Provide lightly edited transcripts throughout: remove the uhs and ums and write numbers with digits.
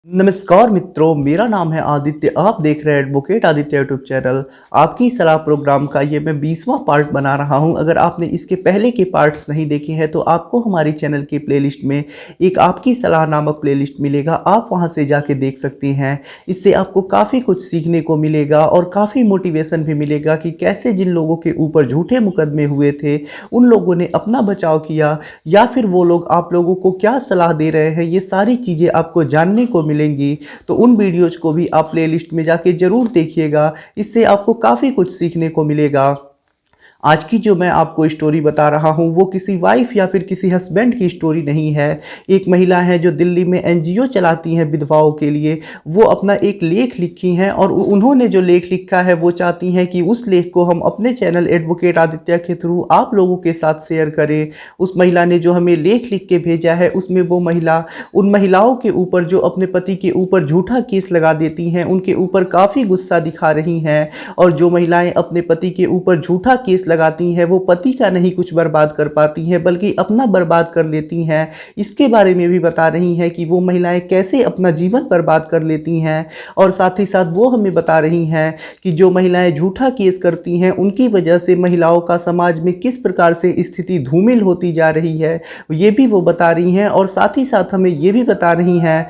नमस्कार मित्रों, मेरा नाम है आदित्य। आप देख रहे हैं एडवोकेट आदित्य यूट्यूब चैनल। आपकी सलाह प्रोग्राम का ये मैं 20वां पार्ट बना रहा हूं। अगर आपने इसके पहले के पार्ट्स नहीं देखे हैं तो आपको हमारी चैनल की प्लेलिस्ट में एक आपकी सलाह नामक प्लेलिस्ट मिलेगा। आप वहां से जाके देख सकते हैं। इससे आपको काफ़ी कुछ सीखने को मिलेगा और काफ़ी मोटिवेशन भी मिलेगा कि कैसे जिन लोगों के ऊपर झूठे मुकदमे हुए थे उन लोगों ने अपना बचाव किया, या फिर वो लोग आप लोगों को क्या सलाह दे रहे हैं। ये सारी चीज़ें आपको जानने को मिलेंगी। तो उन वीडियोज को भी आप प्लेलिस्ट में जाके जरूर देखिएगा। इससे आपको काफ़ी कुछ सीखने को मिलेगा। आज की जो मैं आपको स्टोरी बता रहा हूँ वो किसी वाइफ या फिर किसी हस्बैंड की स्टोरी नहीं है। एक महिला है जो दिल्ली में एनजीओ चलाती हैं विधवाओं के लिए। वो अपना एक लेख लिखी हैं और उन्होंने जो लेख लिखा है वो चाहती हैं कि उस लेख को हम अपने चैनल एडवोकेट आदित्य के थ्रू आप लोगों के साथ शेयर करें। उस महिला ने जो हमें लेख लिख के भेजा है उसमें वो महिला उन महिलाओं के ऊपर जो अपने पति के ऊपर झूठा केस लगा देती हैं उनके ऊपर काफ़ी गुस्सा दिखा रही हैं। और जो महिलाएं अपने पति के ऊपर झूठा केस लगाती हैं वो पति का नहीं कुछ बर्बाद कर पाती हैं बल्कि अपना बर्बाद कर लेती हैं। इसके बारे में भी बता रही हैं कि वो महिलाएं कैसे अपना जीवन बर्बाद कर लेती हैं। और साथ ही साथ वो हमें बता रही हैं कि जो महिलाएं झूठा केस करती हैं उनकी वजह से महिलाओं का समाज में किस प्रकार से स्थिति धूमिल होती जा रही है, ये भी वो बता रही हैं। और साथ ही साथ हमें ये भी बता रही हैं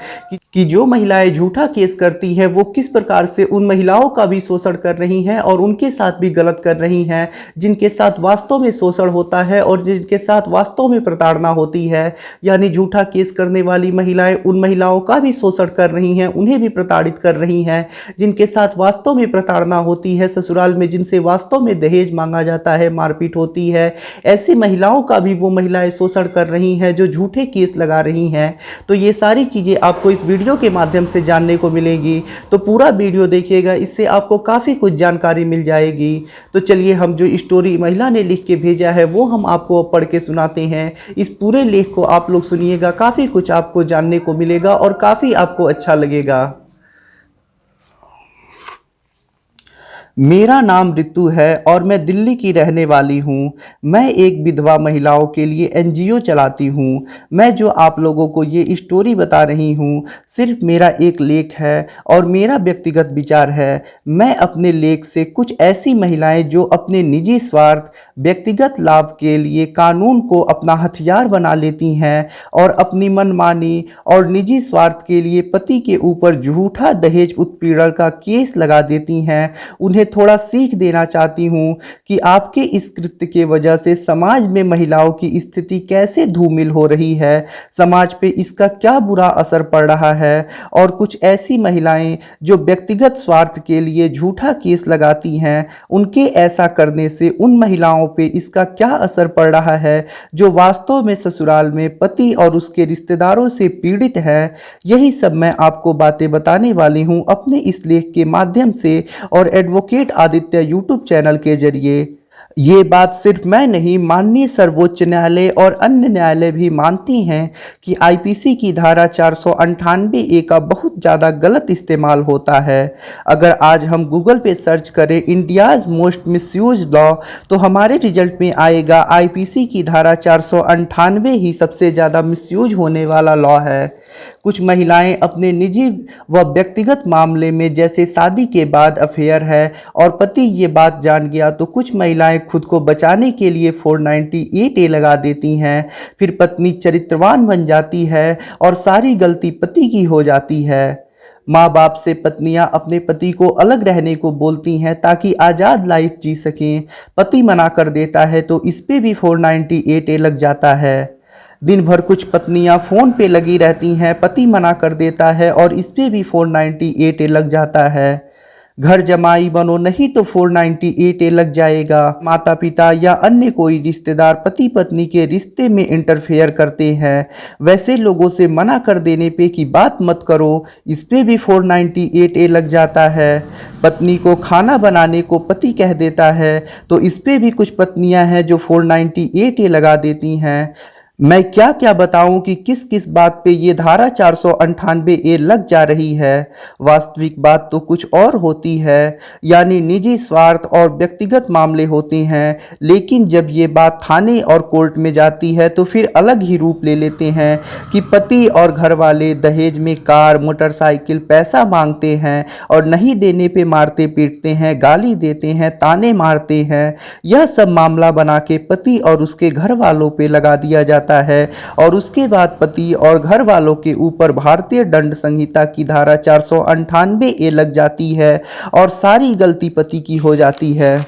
कि जो महिलाएं झूठा केस करती हैं वो किस प्रकार से उन महिलाओं का भी शोषण कर रही हैं और उनके साथ भी गलत कर रही हैं जिनके साथ वास्तव में शोषण होता है और जिनके साथ वास्तव में प्रताड़ना होती है। यानी झूठा केस करने वाली महिलाएं उन महिलाओं का भी शोषण कर रही हैं, उन्हें भी प्रताड़ित कर रही हैं। जिनके साथ वास्तव में प्रताड़ना होती है ससुराल में, जिनसे वास्तव में दहेज मांगा जाता है, मारपीट होती है, ऐसी महिलाओं का भी वो महिलाएं शोषण कर रही हैं जो झूठे केस लगा रही हैं। तो ये सारी चीज़ें आपको इस वीडियो के माध्यम से जानने को मिलेगी। तो पूरा वीडियो देखिएगा, इससे आपको काफ़ी कुछ जानकारी मिल जाएगी। तो चलिए हम जो स्टोरी महिला ने लिख के भेजा है वो हम आपको पढ़ के सुनाते हैं। इस पूरे लेख को आप लोग सुनिएगा, काफ़ी कुछ आपको जानने को मिलेगा और काफ़ी आपको अच्छा लगेगा। मेरा नाम रितु है और मैं दिल्ली की रहने वाली हूँ। मैं एक विधवा महिलाओं के लिए एनजीओ चलाती हूँ। मैं जो आप लोगों को ये स्टोरी बता रही हूँ सिर्फ मेरा एक लेख है और मेरा व्यक्तिगत विचार है। मैं अपने लेख से कुछ ऐसी महिलाएं जो अपने निजी स्वार्थ, व्यक्तिगत लाभ के लिए कानून को अपना हथियार बना लेती हैं और अपनी मनमानी और निजी स्वार्थ के लिए पति के ऊपर झूठा दहेज उत्पीड़न का केस लगा देती हैं, उन्हें थोड़ा सीख देना चाहती हूँ कि आपके इस कृत्य के वजह से समाज में महिलाओं की स्थिति कैसे धूमिल हो रही है, समाज पे इसका क्या बुरा असर पड़ रहा है। और कुछ ऐसी महिलाएं जो व्यक्तिगत स्वार्थ के लिए झूठा केस लगाती हैं, उनके ऐसा करने से उन महिलाओं पे इसका क्या असर पड़ रहा है जो वास्तव में ससुराल में पति और उसके रिश्तेदारों से पीड़ित है। यही सब मैं आपको बातें बताने वाली हूँ अपने इस लेख के माध्यम से और एडवोकेट आदित्य यूट्यूब चैनल के जरिए। ये बात सिर्फ मैं नहीं, माननीय सर्वोच्च न्यायालय और अन्य न्यायालय भी मानती हैं कि आईपीसी की धारा 498A का बहुत ज़्यादा गलत इस्तेमाल होता है। अगर आज हम गूगल पे सर्च करें इंडियाज़ मोस्ट मिसयूज लॉ तो हमारे रिजल्ट में आएगा आईपीसी की धारा 498 ही सबसे ज़्यादा मिसयूज होने वाला लॉ है। कुछ महिलाएं अपने निजी व व्यक्तिगत मामले में, जैसे शादी के बाद अफेयर है और पति ये बात जान गया, तो कुछ महिलाएं खुद को बचाने के लिए 498A लगा देती हैं। फिर पत्नी चरित्रवान बन जाती है और सारी गलती पति की हो जाती है। माँ बाप से पत्नियां अपने पति को अलग रहने को बोलती हैं ताकि आज़ाद लाइफ जी सकें। पति मना कर देता है तो इस पे भी 498A लग जाता है। दिन भर कुछ पत्नियां फ़ोन पे लगी रहती हैं, पति मना कर देता है और इस पे भी 498A लग जाता है। घर जमाई बनो नहीं तो 498A लग जाएगा। माता पिता या अन्य कोई रिश्तेदार पति पत्नी के रिश्ते में इंटरफेयर करते हैं, वैसे लोगों से मना कर देने पे कि बात मत करो, इस पे भी 498A लग जाता है। पत्नी को खाना बनाने को पति कह देता है तो इस पे भी कुछ पत्नियां हैं जो 498A लगा देती हैं। मैं क्या क्या बताऊं कि किस किस बात पे ये धारा 498 ए लग जा रही है। वास्तविक बात तो कुछ और होती है, यानी निजी स्वार्थ और व्यक्तिगत मामले होते हैं। लेकिन जब ये बात थाने और कोर्ट में जाती है तो फिर अलग ही रूप ले लेते हैं कि पति और घर वाले दहेज में कार, मोटरसाइकिल, पैसा मांगते हैं और नहीं देने पे मारते पीटते हैं, गाली देते हैं, ताने मारते हैं। यह सब मामला बना के पति और उसके घर वालों पे लगा दिया जाता है और उसके बाद पति और घर वालों के ऊपर भारतीय दंड संहिता की धारा 498 ए लग जाती है और सारी गलती पति की हो जाती है।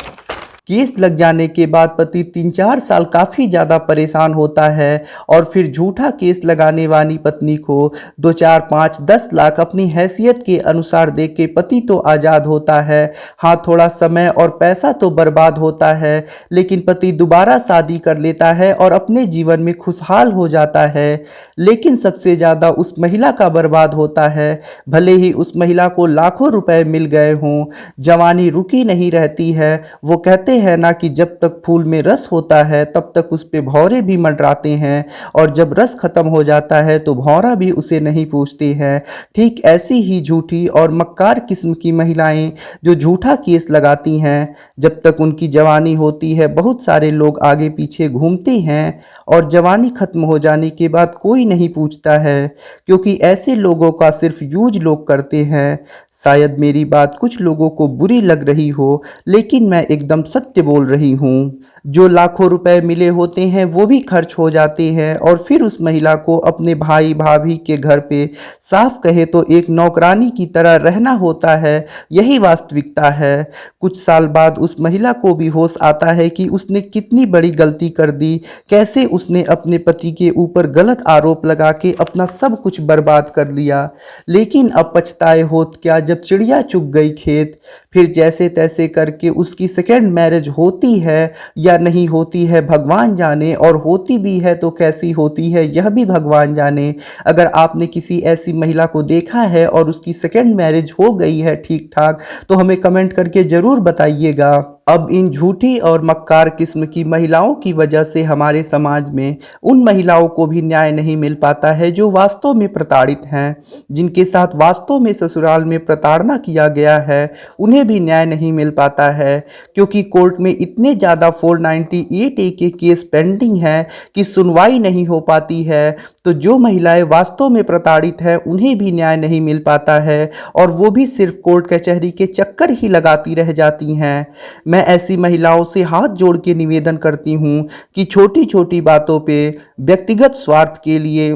केस लग जाने के बाद पति 3-4 साल काफ़ी ज़्यादा परेशान होता है और फिर झूठा केस लगाने वाली पत्नी को 2-4-5-10 लाख अपनी हैसियत के अनुसार दे के पति तो आज़ाद होता है। हाँ, थोड़ा समय और पैसा तो बर्बाद होता है, लेकिन पति दोबारा शादी कर लेता है और अपने जीवन में खुशहाल हो जाता है। लेकिन सबसे ज़्यादा उस महिला का बर्बाद होता है। भले ही उस महिला को लाखों रुपए मिल गए हों, जवानी रुकी नहीं रहती है। वो कहते है ना कि जब तक फूल में रस होता है तब तक उस पे भौरे भी मंडराते हैं और जब रस खत्म हो जाता है तो भौरा भी उसे नहीं पूछते हैं। ठीक ऐसी ही झूठी और मक्कार किस्म की महिलाएं जो झूठा केस लगाती हैं, जब तक उनकी जवानी होती है बहुत सारे लोग आगे पीछे घूमते हैं और जवानी खत्म हो जाने के बाद कोई नहीं पूछता है, क्योंकि ऐसे लोगों का सिर्फ यूज लोग करते हैं। शायद मेरी बात कुछ लोगों को बुरी लग रही हो, लेकिन मैं एकदम सत्य बोल रही हूँ। जो लाखों रुपए मिले होते हैं वो भी खर्च हो जाते हैं और फिर उस महिला को अपने भाई भाभी के घर पे साफ कहे तो एक नौकरानी की तरह रहना होता है। यही वास्तविकता है। कुछ साल बाद उस महिला को भी होश आता है कि उसने कितनी बड़ी गलती कर दी, कैसे उसने अपने पति के ऊपर गलत आरोप लगा के अपना सब कुछ बर्बाद कर लिया। लेकिन अब पछताए होत क्या, जब चिड़िया चुग गई खेत। फिर जैसे तैसे करके उसकी सेकेंड मैरिज होती है या नहीं होती है भगवान जाने, और होती भी है तो कैसी होती है यह भी भगवान जाने। अगर आपने किसी ऐसी महिला को देखा है और उसकी सेकेंड मैरिज हो गई है ठीक ठाक, तो हमें कमेंट करके ज़रूर बताइएगा। अब इन झूठी और मक्कार किस्म की महिलाओं की वजह से हमारे समाज में उन महिलाओं को भी न्याय नहीं मिल पाता है जो वास्तव में प्रताड़ित हैं, जिनके साथ वास्तव में ससुराल में प्रताड़ना किया गया है। उन्हें भी न्याय नहीं मिल पाता है, क्योंकि कोर्ट में इतने ज़्यादा 498 के केस पेंडिंग हैं कि सुनवाई नहीं हो पाती है। तो जो महिलाएं वास्तव में प्रताड़ित हैं उन्हें भी न्याय नहीं मिल पाता है और वो भी सिर्फ कोर्ट कचहरी के चक्कर ही लगाती रह जाती हैं। मैं ऐसी महिलाओं से हाथ जोड़ के निवेदन करती हूँ कि छोटी छोटी बातों पे व्यक्तिगत स्वार्थ के लिए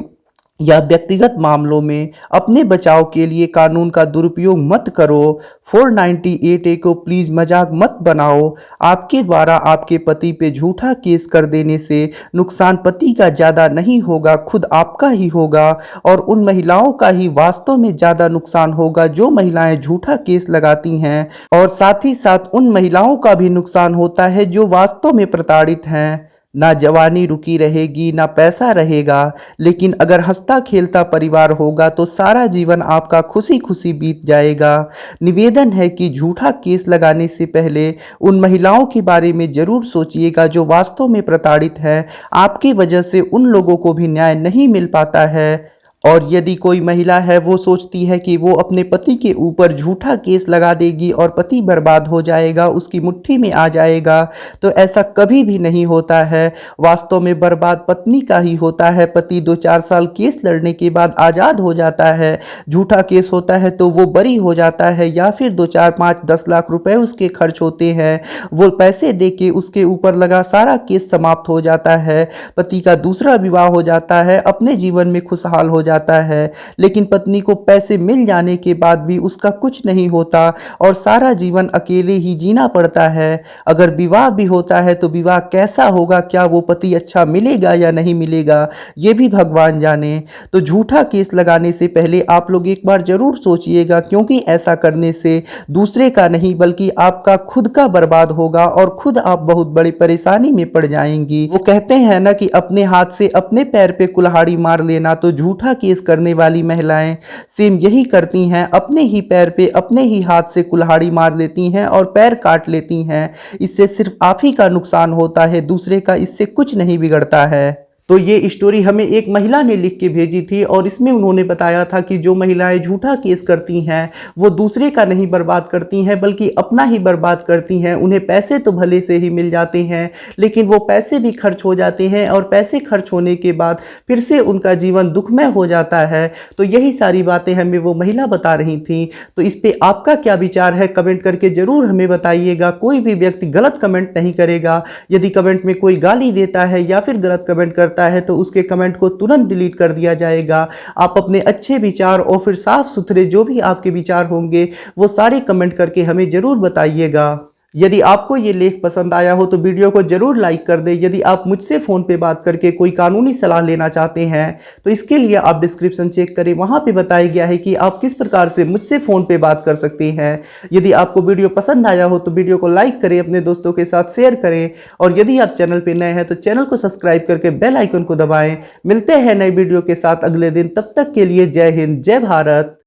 या व्यक्तिगत मामलों में अपने बचाव के लिए कानून का दुरुपयोग मत करो। 498 को प्लीज़ मजाक मत बनाओ। आपके द्वारा आपके पति पे झूठा केस कर देने से नुकसान पति का ज़्यादा नहीं होगा, खुद आपका ही होगा और उन महिलाओं का ही वास्तव में ज़्यादा नुकसान होगा जो महिलाएं झूठा केस लगाती हैं, और साथ ही साथ उन महिलाओं का भी नुकसान होता है जो वास्तव में प्रताड़ित हैं। ना जवानी रुकी रहेगी, ना पैसा रहेगा, लेकिन अगर हंसता खेलता परिवार होगा तो सारा जीवन आपका खुशी खुशी बीत जाएगा। निवेदन है कि झूठा केस लगाने से पहले उन महिलाओं के बारे में ज़रूर सोचिएगा जो वास्तव में प्रताड़ित हैं। आपकी वजह से उन लोगों को भी न्याय नहीं मिल पाता है। और यदि कोई महिला है वो सोचती है कि वो अपने पति के ऊपर झूठा केस लगा देगी और पति बर्बाद हो जाएगा, उसकी मुट्ठी में आ जाएगा, तो ऐसा कभी भी नहीं होता है। वास्तव में बर्बाद पत्नी का ही होता है। पति 2-4 साल केस लड़ने के बाद आज़ाद हो जाता है। झूठा केस होता है तो वो बरी हो जाता है, या फिर 2-4-5-10 लाख रुपए उसके खर्च होते हैं, वो पैसे दे के उसके ऊपर लगा सारा केस समाप्त हो जाता है। पति का दूसरा विवाह हो जाता है, अपने जीवन में खुशहाल हो जाता है। लेकिन पत्नी को पैसे मिल जाने के बाद भी उसका कुछ नहीं होता और सारा जीवन अकेले ही जीना पड़ता है। अगर विवाह भी होता है तो विवाह कैसा होगा, क्या वो पति अच्छा मिलेगा या नहीं मिलेगा, ये भी भगवान जाने। तो झूठा केस लगाने से पहले आप लोग एक बार जरूर सोचिएगा, क्योंकि ऐसा करने से दूसरे का नहीं बल्कि आपका खुद का बर्बाद होगा और खुद आप बहुत बड़ी परेशानी में पड़ जाएंगी। वो कहते हैं ना कि अपने हाथ से अपने पैर पे कुल्हाड़ी मार लेना, तो झूठा केस करने वाली महिलाएं सेम यही करती हैं। अपने ही पैर पे अपने ही हाथ से कुल्हाड़ी मार लेती हैं और पैर काट लेती हैं। इससे सिर्फ आप ही का नुकसान होता है, दूसरे का इससे कुछ नहीं बिगड़ता है। तो ये स्टोरी हमें एक महिला ने लिख के भेजी थी और इसमें उन्होंने बताया था कि जो महिलाएं झूठा केस करती हैं वो दूसरे का नहीं बर्बाद करती हैं बल्कि अपना ही बर्बाद करती हैं। उन्हें पैसे तो भले से ही मिल जाते हैं लेकिन वो पैसे भी खर्च हो जाते हैं और पैसे खर्च होने के बाद फिर से उनका जीवन दुखमय हो जाता है। तो यही सारी बातें हमें वो महिला बता रही थी। तो इस पे आपका क्या विचार है कमेंट करके ज़रूर हमें बताइएगा। कोई भी व्यक्ति गलत कमेंट नहीं करेगा। यदि कमेंट में कोई गाली देता है या फिर गलत कमेंट करता है तो उसके कमेंट को तुरंत डिलीट कर दिया जाएगा। आप अपने अच्छे विचार और फिर साफ सुथरे जो भी आपके विचार होंगे वो सारे कमेंट करके हमें जरूर बताइएगा। यदि आपको ये लेख पसंद आया हो तो वीडियो को जरूर लाइक कर दें। यदि आप मुझसे फ़ोन पे बात करके कोई कानूनी सलाह लेना चाहते हैं तो इसके लिए आप डिस्क्रिप्शन चेक करें, वहाँ पे बताया गया है कि आप किस प्रकार से मुझसे फ़ोन पे बात कर सकते हैं। यदि आपको वीडियो पसंद आया हो तो वीडियो को लाइक करें, अपने दोस्तों के साथ शेयर करें और यदि आप चैनल पर नए हैं तो चैनल को सब्सक्राइब करके बेल आइकन को दबाएँ। मिलते हैं नई वीडियो के साथ अगले दिन, तब तक के लिए जय हिंद, जय भारत।